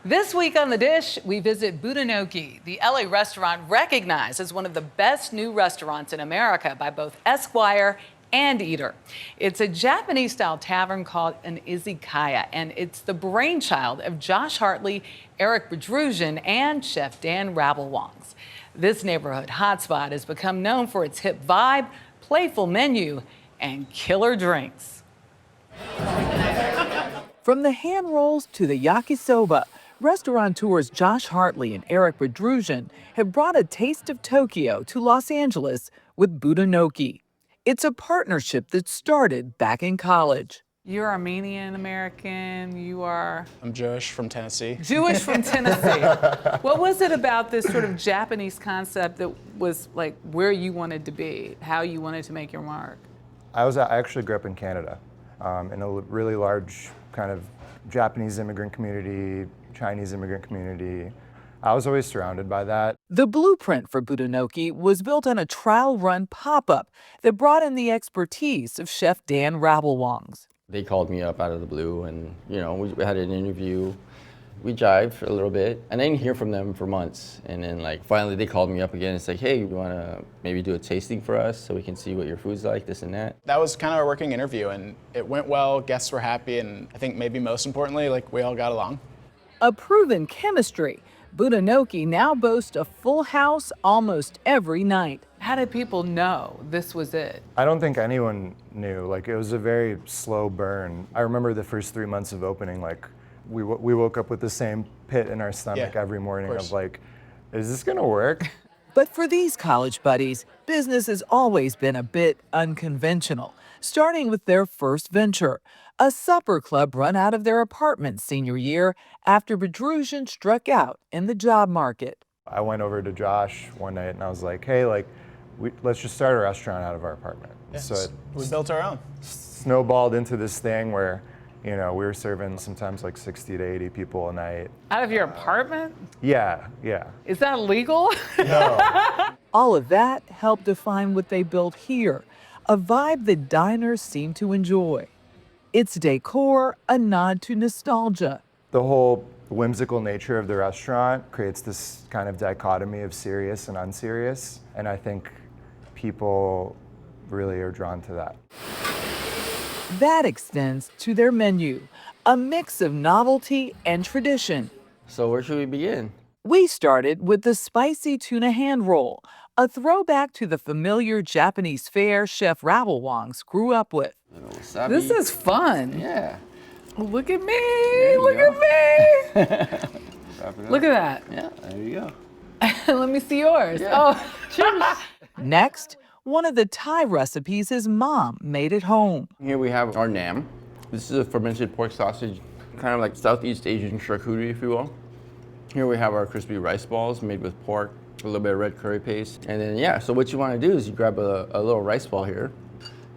This week on The Dish, we visit Budonoki, the LA restaurant recognized as one of the best new restaurants in America by both Esquire and Eater. It's a Japanese-style tavern called an izakaya, and it's the brainchild of Josh Hartley, Eric Bedroussian, and Chef Dan Rabilwongse. This neighborhood hotspot has become known for its hip vibe, playful menu, and killer drinks. From the hand rolls to the yakisoba, restaurateurs Josh Hartley and Eric Bedroussian have brought a taste of Tokyo to Los Angeles with Budonoki. It's a partnership that started back in college. You're Armenian American, you are? I'm Jewish from Tennessee. Jewish from Tennessee. What was it about this sort of Japanese concept that was like where you wanted to be, how you wanted to make your mark? I actually grew up in Canada, in a really large kind of Japanese immigrant community, Chinese immigrant community. I was always surrounded by that. The blueprint for Budonoki was built on a trial-run pop-up that brought in the expertise of Chef Dan Rabilwongse. They called me up out of the blue and, we had an interview. We jived a little bit, and I didn't hear from them for months. And then, finally they called me up again and said, hey, you want to maybe do a tasting for us so we can see what your food's like, this and that? That was kind of a working interview, and it went well, guests were happy, and I think maybe most importantly, we all got along. A proven chemistry, Budonoki now boasts a full house almost every night. How did people know this was it? I don't think anyone knew. It was a very slow burn. I remember the first 3 months of opening, we woke up with the same pit in our stomach every morning of is this gonna work? But for these college buddies, business has always been a bit unconventional, starting with their first venture, a supper club run out of their apartment senior year after Bedroussian struck out in the job market. I went over to Josh one night and I was like, hey, let's just start a restaurant out of our apartment. Yeah, so we built our own. Snowballed into this thing where we were serving sometimes 60 to 80 people a night. Out of your apartment? Yeah. Is that legal? No. All of that helped define what they built here, a vibe that diners seem to enjoy. Its decor, a nod to nostalgia. The whole whimsical nature of the restaurant creates this kind of dichotomy of serious and unserious, and I think people really are drawn to that. That extends to their menu, a mix of novelty and tradition. So where should we begin? We started with the spicy tuna hand roll, a throwback to the familiar Japanese fare Chef Rabilwongse grew up with. This is fun. Yeah. Look at me, look at me. Look at that. Yeah, there you go. Let me see yours. Yeah. Oh, cheers. Next, one of the Thai recipes his mom made at home. Here we have our nam. This is a fermented pork sausage, kind of like Southeast Asian charcuterie, if you will. Here we have our crispy rice balls made with pork, a little bit of red curry paste. And then, so what you want to do is you grab a little rice ball here,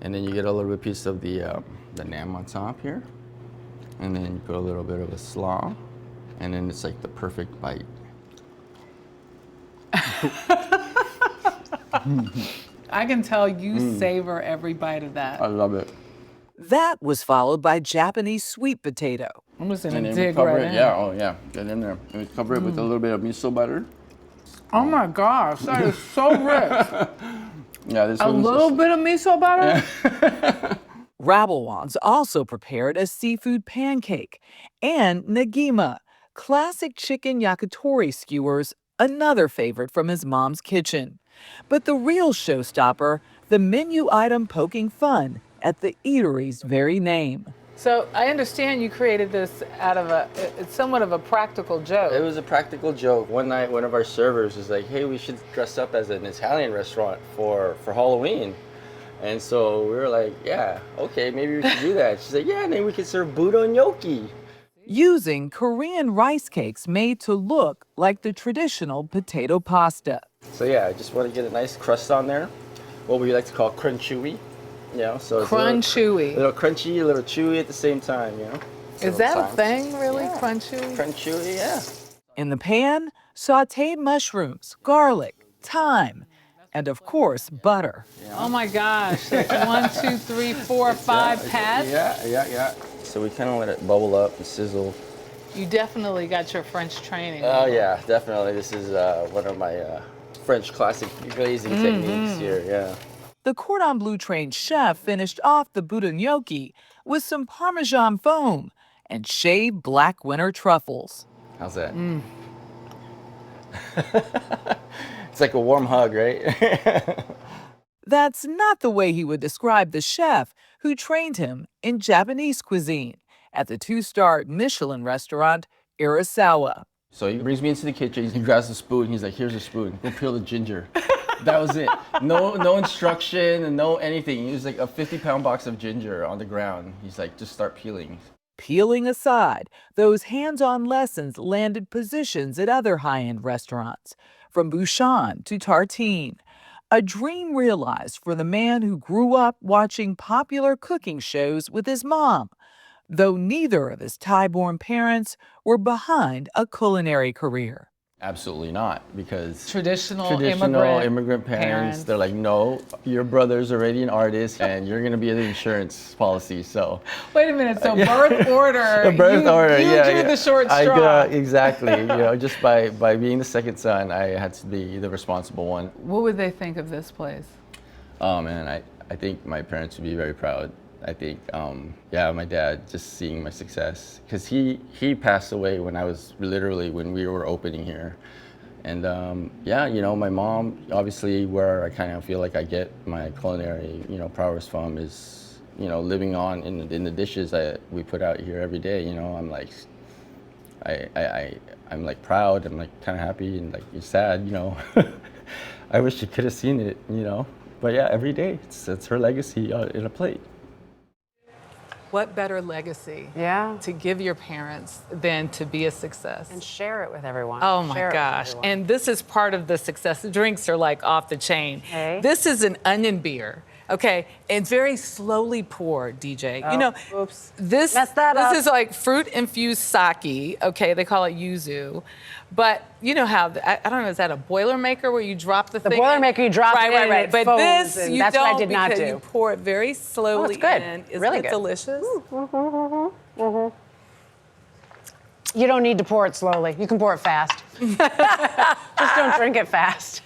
and then you get a little bit piece of the nam on top here. And then you put a little bit of a slaw, and then it's like the perfect bite. I can tell you savor every bite of that. I love it. That was followed by Japanese sweet potato. I'm just And gonna then we dig cover right it, in. get in there. And we cover it with a little bit of miso butter. Oh my gosh, that is so rich. Yeah, this A one's little bit of miso butter? Rabilwongse also prepared a seafood pancake and nagima, classic chicken yakitori skewers, another favorite from his mom's kitchen. But the real showstopper, the menu item poking fun at the eatery's very name. So I understand you created this out of it's somewhat of a practical joke. It was a practical joke. One night, one of our servers was like, hey, we should dress up as an Italian restaurant for Halloween. And so we were like, yeah, okay, maybe we should do that. She's like, yeah, and then we could serve Budonoki. Using Korean rice cakes made to look like the traditional potato pasta. So yeah, I just want to get a nice crust on there. What we like to call crunchy. So it's Crunchy. a little crunchy, a little chewy at the same time, Is that a thing, really? Yeah. Crunchy? Crunchy, yeah. In the pan, sauteed mushrooms, garlic, thyme, and of course, butter. Oh my gosh, like 1, 2, 3, 4, 5 pads? Yeah. So we kind of let it bubble up and sizzle. You definitely got your French training. Oh yeah, definitely. This is one of my French classic glazing techniques here, yeah. The cordon bleu trained chef finished off the Budonoki with some Parmesan foam and shaved black winter truffles. How's that? It's like a warm hug, right? That's not the way he would describe the chef who trained him in Japanese cuisine at the 2-star Michelin restaurant Urasawa. So he brings me into the kitchen, he grabs a spoon, he's like, here's a spoon, go peel the ginger. That was it. No instruction and no anything. He was like a 50-pound box of ginger on the ground. He's like, just start peeling. Peeling aside, those hands-on lessons landed positions at other high-end restaurants, from Bouchon to Tartine. A dream realized for the man who grew up watching popular cooking shows with his mom, though neither of his Thai-born parents were behind a culinary career. Absolutely not, because Traditional immigrant parents, they're like, no, your brother's already an artist and you're gonna be in the insurance policy, so. Wait a minute, so birth order, The birth order, you yeah. drew the short I straw. exactly, just by being the second son, I had to be the responsible one. What would they think of this place? Oh man, I think my parents would be very proud. I think, my dad, just seeing my success, because he passed away when when we were opening here. And my mom, obviously where I kind of feel like I get my culinary, prowess from is, living on in the dishes that we put out here every day. I'm like, I'm like proud, I'm like kind of happy and like sad, I wish you could have seen it, But yeah, every day, it's her legacy in a plate. What better legacy to give your parents than to be a success? And share it with everyone. Oh my gosh. And this is part of the success. The drinks are like off the chain. Okay. This is an onion beer. Okay, and very slowly poured, DJ. Oops. This up. is like fruit infused sake. Okay, they call it yuzu. But you know how I don't know, is that a Boilermaker where you drop the thing? The Boilermaker, you drop it in and it But foams, this and you that's don't, what I did not because do. you pour it very slowly it's good. in. Isn't Really it good. delicious? You don't need to pour it slowly. You can pour it fast. Just don't drink it fast.